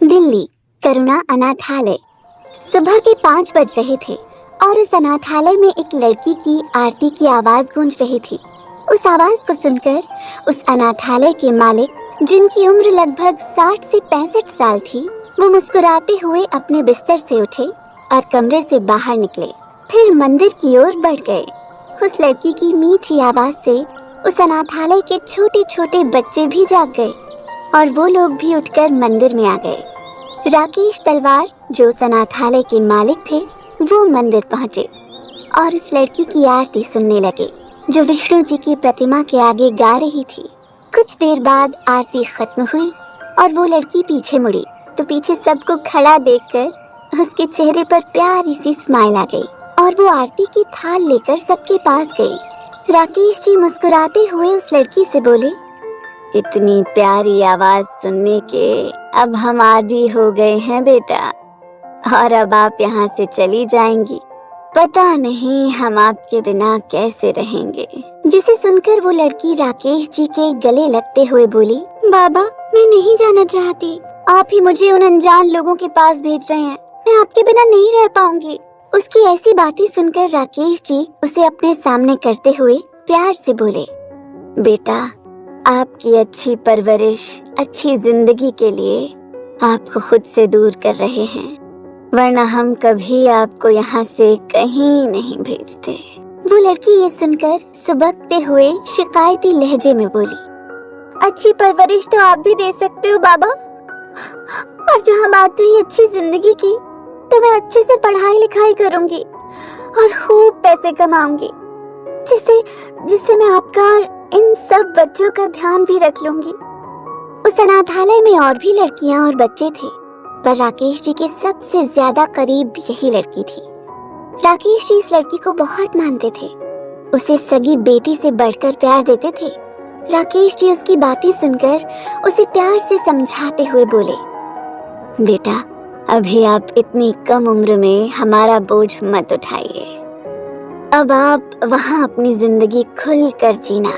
दिल्ली, करुणा अनाथालय। सुबह के 5 बज रहे थे और उस अनाथालय में एक लड़की की आरती की आवाज गूंज रही थी। उस आवाज को सुनकर उस अनाथालय के मालिक, जिनकी उम्र लगभग 60 से 65 साल थी, वो मुस्कुराते हुए अपने बिस्तर से उठे और कमरे से बाहर निकले। फिर मंदिर की ओर बढ़ गए। उस लड़की की मीठी आवाज से उस अनाथालय के छोटे छोटे बच्चे भी जाग गए और वो लोग भी उठकर मंदिर में आ गए। राकेश तलवार, जो उस अनाथालय के मालिक थे, वो मंदिर पहुंचे और उस लड़की की आरती सुनने लगे, जो विष्णु जी की प्रतिमा के आगे गा रही थी। कुछ देर बाद आरती खत्म हुई और वो लड़की पीछे मुड़ी तो पीछे सबको खड़ा देखकर उसके चेहरे पर प्यारी सी स्माइल आ गई और वो आरती की थाल लेकर सबके पास गई। राकेश जी मुस्कुराते हुए उस लड़की से बोले, इतनी प्यारी आवाज सुनने के अब हम आदी हो गए हैं बेटा, और अब आप यहाँ से चली जाएंगी। पता नहीं हम आपके बिना कैसे रहेंगे। जिसे सुनकर वो लड़की राकेश जी के गले लगते हुए बोली, बाबा मैं नहीं जाना चाहती, आप ही मुझे उन अनजान लोगों के पास भेज रहे हैं, मैं आपके बिना नहीं रह पाऊंगी। उसकी ऐसी बातें सुनकर राकेश जी उसे अपने सामने करते हुए प्यार से बोले, बेटा आपकी अच्छी परवरिश, अच्छी जिंदगी के लिए आपको खुद से दूर कर रहे हैं, वरना हम कभी आपको यहाँ से कहीं नहीं भेजते। वो लड़की ये सुनकर सुबकते हुए शिकायती लहजे में बोली, अच्छी परवरिश तो आप भी दे सकते हो बाबा, और जहाँ बात हुई अच्छी जिंदगी की, तो मैं अच्छे से पढ़ाई लिखाई करूंगी और खूब पैसे कमाऊंगी, जिससे मैं आपका इन सब बच्चों का ध्यान भी रख लूंगी। उस अनाथालय में और भी लड़कियां और बच्चे थे, पर राकेश जी के सबसे ज्यादा करीब यही लड़की थी। राकेश जी इस लड़की को बहुत मानते थे, उसे सगी बेटी से बढ़कर प्यार देते थे। राकेश जी उसकी बातें सुनकर उसे प्यार से समझाते हुए बोले, बेटा अभी आप इतनी कम उम्र में हमारा बोझ मत उठाइए, अब आप वहाँ अपनी जिंदगी खुल कर जीना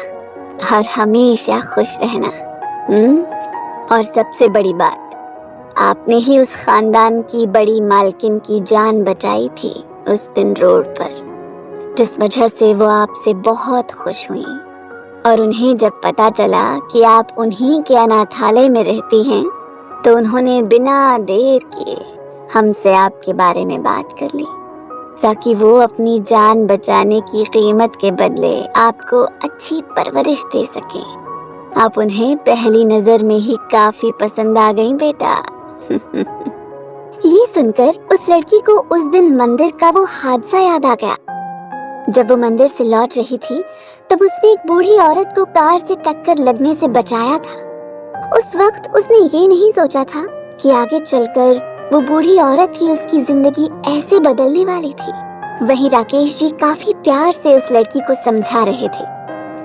और हमेशा खुश रहना। और सबसे बड़ी बात, आपने ही उस खानदान की बड़ी मालकिन की जान बचाई थी उस दिन रोड पर, जिस वजह से वो आपसे बहुत खुश हुई। और उन्हें जब पता चला कि आप उन्हीं के अनाथालय में रहती हैं, तो उन्होंने बिना देर किए हमसे आपके बारे में बात कर ली, ताकि वो अपनी जान बचाने की कीमत के बदले आपको अच्छी परवरिश दे सके। आप उन्हें पहली नजर में ही काफी पसंद आ गई बेटा। ये सुनकर उस लड़की को उस दिन मंदिर का वो हादसा याद आ गया। जब वो मंदिर से लौट रही थी, तब उसने एक बूढ़ी औरत को कार से टक्कर लगने से बचाया था। उस वक्त उसने ये नहीं सोचा था कि आगे चलकर वो बूढ़ी औरत ही उसकी जिंदगी ऐसे बदलने वाली थी। वहीं राकेश जी काफी प्यार से उस लड़की को समझा रहे थे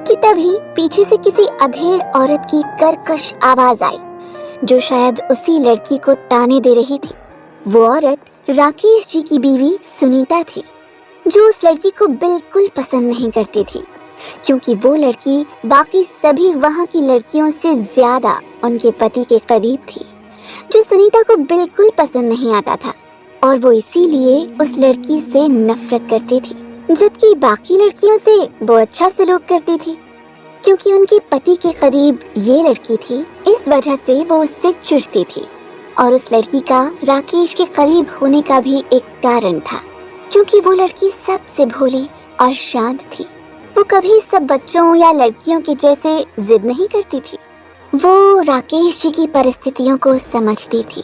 कि तभी पीछे से किसी अधेड़ औरत की कर्कश आवाज आई, जो शायद उसी लड़की को ताने दे रही थी। वो औरत राकेश जी की बीवी सुनीता थी, जो उस लड़की को बिल्कुल पसंद नहीं करती थी, क्योंकि वो लड़की बाकी सभी वहाँ की लड़कियों से ज्यादा उनके पति के करीब थी, जो सुनीता को बिल्कुल पसंद नहीं आता था, और वो इसीलिए उस लड़की से नफरत करती थी, जबकि बाकी लड़कियों से वो अच्छा सलूक करती थी। क्योंकि उनके पति के करीब ये लड़की थी, इस वजह से वो उससे चिढ़ती थी। और उस लड़की का राकेश के करीब होने का भी एक कारण था, क्योंकि वो लड़की सबसे भोली और शांत थी। वो कभी सब बच्चों या लड़कियों के जैसे जिद नहीं करती थी। वो राकेश जी की परिस्थितियों को समझती थी।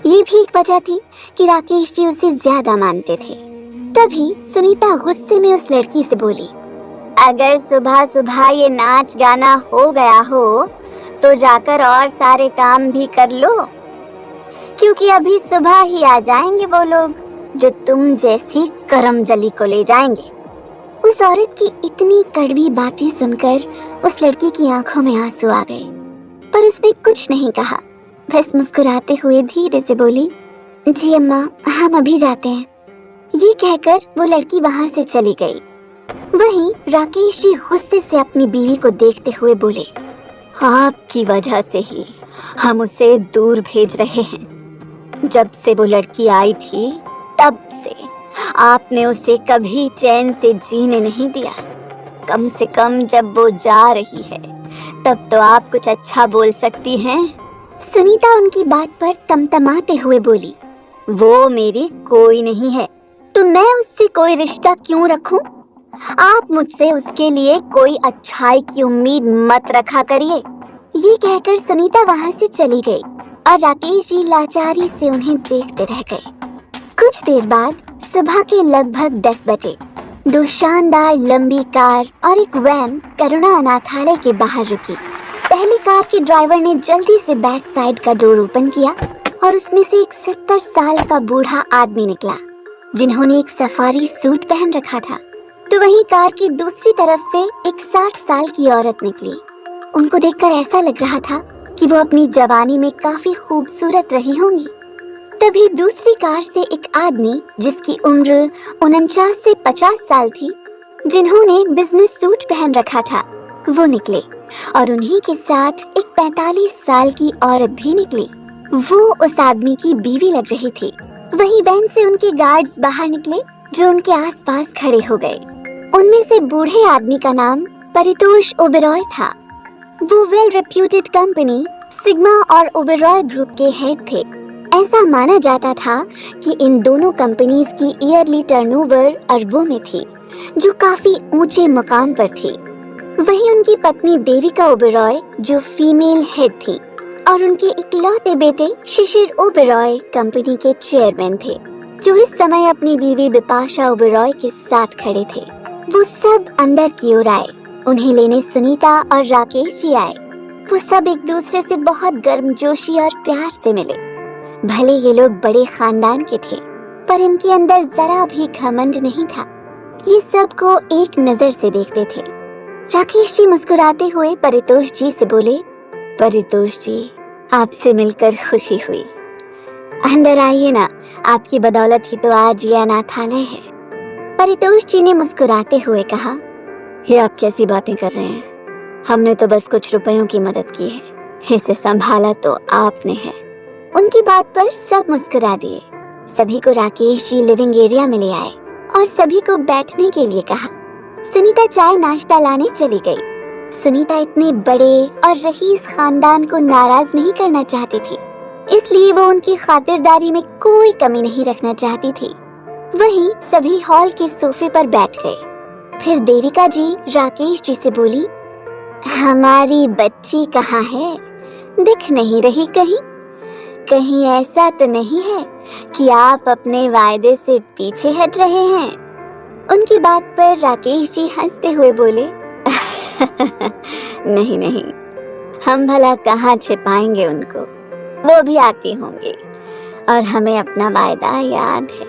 ये भी एक वजह थी कि राकेश जी उसे ज्यादा मानते थे। तभी सुनीता गुस्से में उस लड़की से बोली, अगर सुबह सुबह ये नाच गाना हो गया हो, तो जाकर और सारे काम भी कर लो, क्योंकि अभी सुबह ही आ जाएंगे वो लोग जो तुम जैसी करमजली को ले जाएंगे। उस औरत की इतनी कड़वी बातें सुनकर उस लड़की की आंखों में आंसू आ गए, पर उसने कुछ नहीं कहा, बस मुस्कुराते हुए धीरे से बोली, जी अम्मा हम अभी जाते हैं। ये कहकर वो लड़की वहाँ से चली गई। वहीं राकेश जी गुस्से से अपनी बीवी को देखते हुए बोले, आपकी वजह से ही हम उसे दूर भेज रहे हैं। जब से वो लड़की आई थी तब से आपने उसे कभी चैन से जीने नहीं दिया। कम से कम जब वो जा रही है तब तो आप कुछ अच्छा बोल सकती हैं। सुनीता उनकी बात पर तमतमाते हुए बोली, वो मेरी कोई नहीं है तो मैं उससे कोई रिश्ता क्यों रखूं? आप मुझसे उसके लिए कोई अच्छाई की उम्मीद मत रखा करिए। ये कहकर सुनीता वहां से चली गई और राकेश जी लाचारी से उन्हें देखते रह गए। कुछ देर बाद सुबह के लगभग 10 बजे 2 शानदार लंबी कार और एक वैन करुणा अनाथालय के बाहर रुकी। पहली कार के ड्राइवर ने जल्दी से बैक साइड का डोर ओपन किया और उसमें से एक 70 साल का बूढ़ा आदमी निकला जिन्होंने एक सफारी सूट पहन रखा था। तो वहीं कार की दूसरी तरफ से एक 60 साल की औरत निकली। उनको देखकर ऐसा लग रहा था कि वो अपनी जवानी में काफी खूबसूरत रही होंगी। तभी दूसरी कार से एक आदमी जिसकी उम्र 49 से 50 साल थी, जिन्होंने बिजनेस सूट पहन रखा था, वो निकले और उन्हीं के साथ एक 45 साल की औरत भी निकली। वो उस आदमी की बीवी लग रही थी। वहीं वैन से उनके गार्ड्स बाहर निकले जो उनके आसपास खड़े हो गए। उनमें से बूढ़े आदमी का नाम परितोष ओबेरॉय था। वो वेल रेप्यूटेड कंपनी सिग्मा और ओबेरॉय ग्रुप के हेड थे। ऐसा माना जाता था कि इन दोनों कंपनीज की ईयरली टर्नओवर अरबों में थी, जो काफी ऊंचे मुकाम पर थी। वहीं उनकी पत्नी देविका ओबेरॉय जो फीमेल हेड थी और उनके इकलौते बेटे शिशिर ओबेरॉय कंपनी के चेयरमैन थे, जो इस समय अपनी बीवी बिपाशा ओबेरॉय के साथ खड़े थे। वो सब अंदर की ओर आए। उन्हें लेने सुनीता और राकेश जी आए। वो सब एक दूसरे से बहुत गर्मजोशी और प्यार से मिले। भले ये लोग बड़े खानदान के थे, पर इनके अंदर जरा भी घमंड नहीं था। ये सबको एक नजर से देखते थे। राकेश जी मुस्कुराते हुए परितोष जी से बोले, परितोष जी, आपसे मिलकर खुशी हुई। अंदर आइए ना, आपकी बदौलत ही तो आज ये अनाथालय है। परितोष जी ने मुस्कुराते हुए कहा, ये आप कैसी बातें कर रहे हैं? हमने तो बस कुछ रुपयों की मदद की है, इसे संभाला तो आपने है। उनकी बात पर सब मुस्कुरा दिए। सभी को राकेश जी लिविंग एरिया में ले आए और सभी को बैठने के लिए कहा। सुनीता चाय नाश्ता लाने चली गई। सुनीता इतने बड़े और रईस खानदान को नाराज नहीं करना चाहती थी, इसलिए वो उनकी खातिरदारी में कोई कमी नहीं रखना चाहती थी। वहीं सभी हॉल के सोफे पर बैठ गए। फिर देविका जी राकेश जी से बोली, हमारी बच्ची कहाँ है? दिख नहीं रही कहीं। कहीं ऐसा तो नहीं है कि आप अपने वायदे से पीछे हट रहे हैं? उनकी बात पर राकेश जी हंसते हुए बोले, नहीं नहीं, हम भला कहाँ छिपाएंगे उनको, वो भी आती होंगी और हमें अपना वायदा याद है।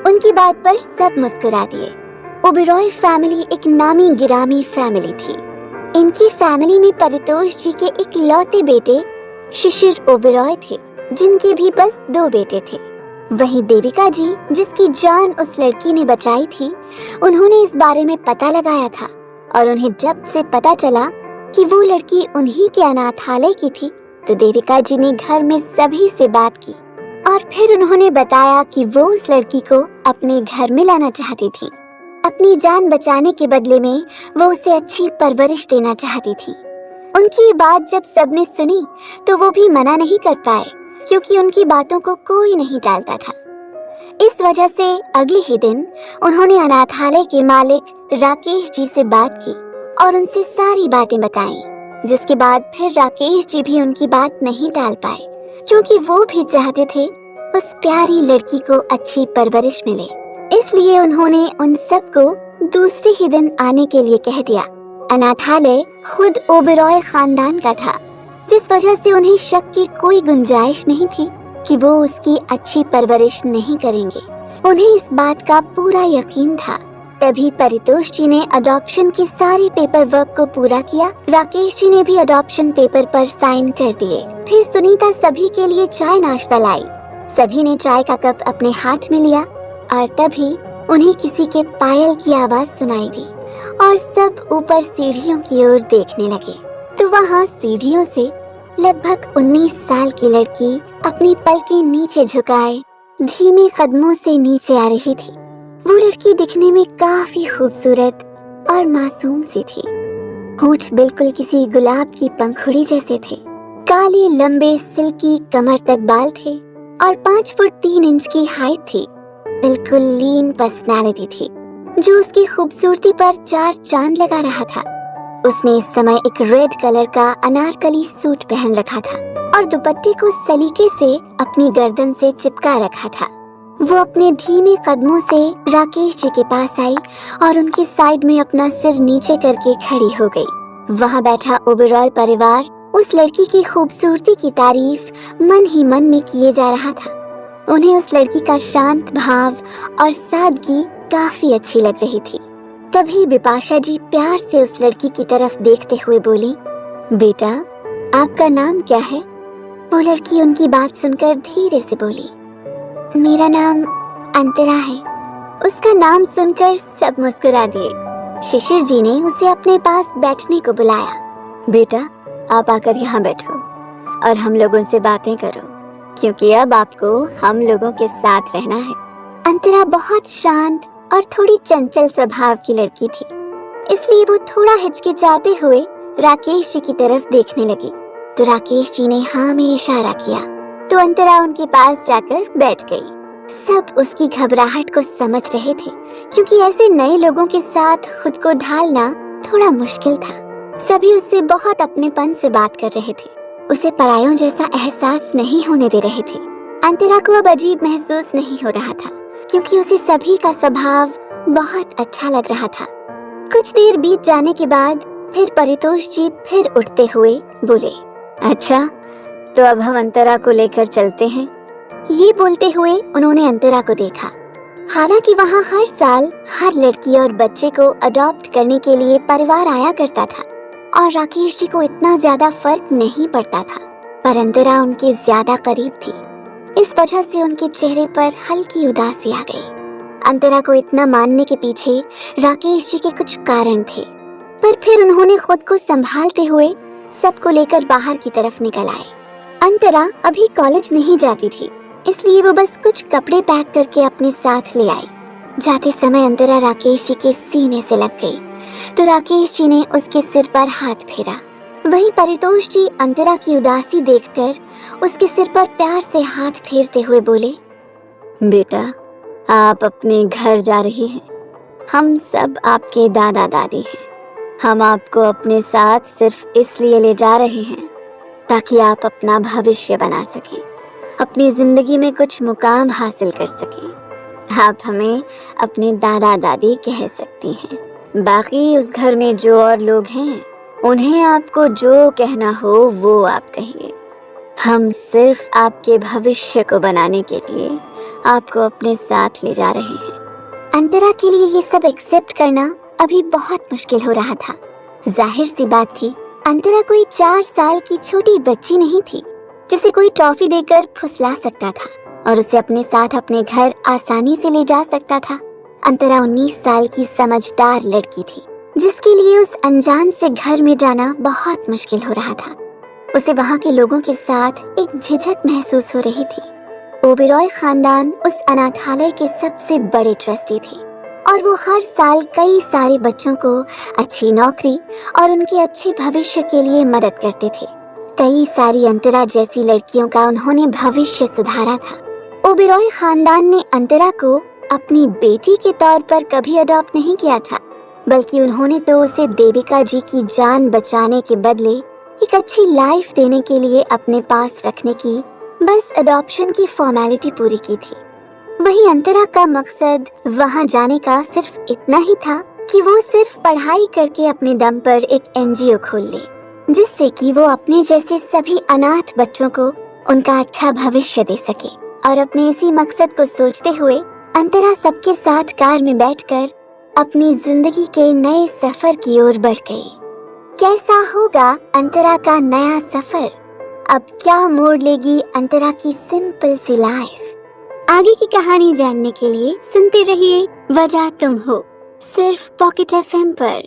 उनकी बात पर सब मुस्कुरा दिए। ओबेरॉय फैमिली एक नामी गिरामी फैमिली थी। इनकी फैमिली में परितोष जी के इकलौते बेटे शिशिर ओबेरॉय थे, जिनके भी बस 2 बेटे थे। वहीं देविका जी, जिसकी जान उस लड़की ने बचाई थी, उन्होंने इस बारे में पता लगाया था और उन्हें जब से पता चला कि वो लड़की उन्हीं के अनाथालय की थी, तो देविका जी ने घर में सभी से बात की और फिर उन्होंने बताया कि वो उस लड़की को अपने घर में लाना चाहती थी। अपनी जान बचाने के बदले में वो उसे अच्छी परवरिश देना चाहती थी। उनकी ये बात जब सबने सुनी तो वो भी मना नहीं कर पाए, क्योंकि उनकी बातों को कोई नहीं टालता था। इस वजह से अगले ही दिन उन्होंने अनाथालय के मालिक राकेश जी से बात की और उनसे सारी बातें बताई, जिसके बाद फिर राकेश जी भी उनकी बात नहीं टाल पाए, क्योंकि वो भी चाहते थे उस प्यारी लड़की को अच्छी परवरिश मिले। इसलिए उन्होंने उन सबको दूसरे ही दिन आने के लिए कह दिया। अनाथालय खुद ओबेरॉय खानदान का था, जिस वजह से उन्हें शक की कोई गुंजाइश नहीं थी कि वो उसकी अच्छी परवरिश नहीं करेंगे। उन्हें इस बात का पूरा यकीन था। तभी परितोष जी ने अडॉप्शन के सारे पेपर वर्क को पूरा किया। राकेश जी ने भी अडॉप्शन पेपर पर साइन कर दिए। फिर सुनीता सभी के लिए चाय नाश्ता लाई। सभी ने चाय का कप अपने हाथ में लिया और तभी उन्हें किसी के पायल की आवाज सुनाई दी और सब ऊपर सीढ़ियों की ओर देखने लगे। तो वहाँ सीढ़ियों से लगभग 19 साल की लड़की अपनी पलकें नीचे झुकाए धीमे कदमों से नीचे आ रही थी। वो लड़की दिखने में काफी खूबसूरत और मासूम सी थी। होंठ बिल्कुल किसी गुलाब की पंखुड़ी जैसे थे। काले लंबे सिल्की कमर तक बाल थे और 5 फुट 3 इंच की हाइट थी। बिल्कुल लीन पर्सनालिटी थी जो उसकी खूबसूरती पर 4 चांद लगा रहा था। उसने इस समय एक रेड कलर का अनारकली सूट पहन रखा था और दुपट्टे को सलीके से अपनी गर्दन से चिपका रखा था। वो अपने धीमे कदमों से राकेश जी के पास आई और उनके साइड में अपना सिर नीचे करके खड़ी हो गई। वहाँ बैठा ओबेरॉय परिवार उस लड़की की खूबसूरती की तारीफ मन ही मन में किए जा रहा था। उन्हें उस लड़की का शांत भाव और सादगी काफी अच्छी लग रही थी। तभी बिपाशा जी प्यार से उस लड़की की तरफ देखते हुए बोली, बेटा, आपका नाम क्या है? वो लड़की उनकी बात सुनकर धीरे से बोली, मेरा नाम अंतरा है। उसका नाम सुनकर सब मुस्कुरा दिए। शिशिर जी ने उसे अपने पास बैठने को बुलाया। बेटा, आप आकर यहाँ बैठो और हम लोगों से बातें करो, क्योंकि अब आपको हम लोगों के साथ रहना है। अंतरा बहुत शांत और थोड़ी चंचल स्वभाव की लड़की थी, इसलिए वो थोड़ा हिचकिचाते हुए राकेश जी की तरफ देखने लगी। तो राकेश जी ने हाँ में इशारा किया तो अंतरा उनके पास जाकर बैठ गई। सब उसकी घबराहट को समझ रहे थे, क्योंकि ऐसे नए लोगों के साथ खुद को ढालना थोड़ा मुश्किल था। सभी उससे बहुत अपनेपन से बात कर रहे थे, उसे परायों जैसा एहसास नहीं होने दे रहे थे। अंतरा को अब अजीब महसूस नहीं हो रहा था, क्योंकि उसे सभी का स्वभाव बहुत अच्छा लग रहा था। कुछ देर बीत जाने के बाद फिर परितोष जी फिर उठते हुए बोले, अच्छा, तो अब हम अंतरा को लेकर चलते हैं। ये बोलते हुए उन्होंने अंतरा को देखा। हालांकि वहाँ हर साल हर लड़की और बच्चे को अडॉप्ट करने के लिए परिवार आया करता था और राकेश जी को इतना ज्यादा फर्क नहीं पड़ता था, पर अंतरा उनके ज्यादा करीब थी। इस वजह से उनके चेहरे पर हल्की उदासी आ गई। अंतरा को इतना मानने के पीछे राकेश जी के कुछ कारण थे, पर फिर उन्होंने खुद को संभालते हुए सबको लेकर बाहर की तरफ निकल आए। अंतरा अभी कॉलेज नहीं जाती थी, इसलिए वो बस कुछ कपड़े पैक करके अपने साथ ले आई। जाते समय अंतरा राकेश जी के सीने से लग गई, तो राकेश जी ने उसके सिर पर हाथ फेरा। वहीं परितोष जी अंतरा की उदासी देखकर उसके सिर पर प्यार से हाथ फेरते हुए बोले, बेटा, आप अपने घर जा रही हैं। हम सब आपके दादा दादी हैं। हम आपको अपने साथ सिर्फ इसलिए ले जा रहे हैं ताकि आप अपना भविष्य बना सकें, अपनी जिंदगी में कुछ मुकाम हासिल कर सकें। आप हमें अपने दादा दादी कह सकती हैं। बाकी उस घर में जो और लोग हैं, उन्हें आपको जो कहना हो वो आप कहिए। हम सिर्फ आपके भविष्य को बनाने के लिए आपको अपने साथ ले जा रहे हैं। अंतरा के लिए ये सब एक्सेप्ट करना अभी बहुत मुश्किल हो रहा था। जाहिर सी बात थी, अंतरा कोई 4 साल की छोटी बच्ची नहीं थी जिसे कोई टॉफी देकर फुसला सकता था और उसे अपने साथ अपने घर आसानी से ले जा सकता था। अंतरा 19 साल की समझदार लड़की थी, जिसके लिए उस अनजान से घर में जाना बहुत मुश्किल हो रहा था। उसे वहाँ के लोगों के साथ एक झिझक महसूस हो रही थी। ओबेरॉय खानदान उस अनाथालय के सबसे बड़े ट्रस्टी थे और वो हर साल कई सारे बच्चों को अच्छी नौकरी और उनके अच्छे भविष्य के लिए मदद करते थे। कई सारी अंतरा जैसी लड़कियों का उन्होंने भविष्य सुधारा था। ओबेरॉय खानदान ने अंतरा को अपनी बेटी के तौर पर कभी अडॉप्ट नहीं किया था, बल्कि उन्होंने तो उसे देविका जी की जान बचाने के बदले एक अच्छी लाइफ देने के लिए अपने पास रखने की बस अडॉप्शन की फॉर्मेलिटी पूरी की थी। वहीं अंतरा का मकसद वहां जाने का सिर्फ इतना ही था कि वो सिर्फ पढ़ाई करके अपने दम पर एक एनजीओ खोल ले, जिससे कि वो अपने जैसे सभी अनाथ बच्चों को उनका अच्छा भविष्य दे सके। और अपने इसी मकसद को सोचते हुए अंतरा सबके साथ कार में बैठकर अपनी जिंदगी के नए सफर की ओर बढ़ गई। कैसा होगा अंतरा का नया सफर? अब क्या मोड़ लेगी अंतरा की सिंपल सी लाइफ? आगे की कहानी जानने के लिए सुनते रहिए वजह तुम हो, सिर्फ पॉकेट एफएम पर।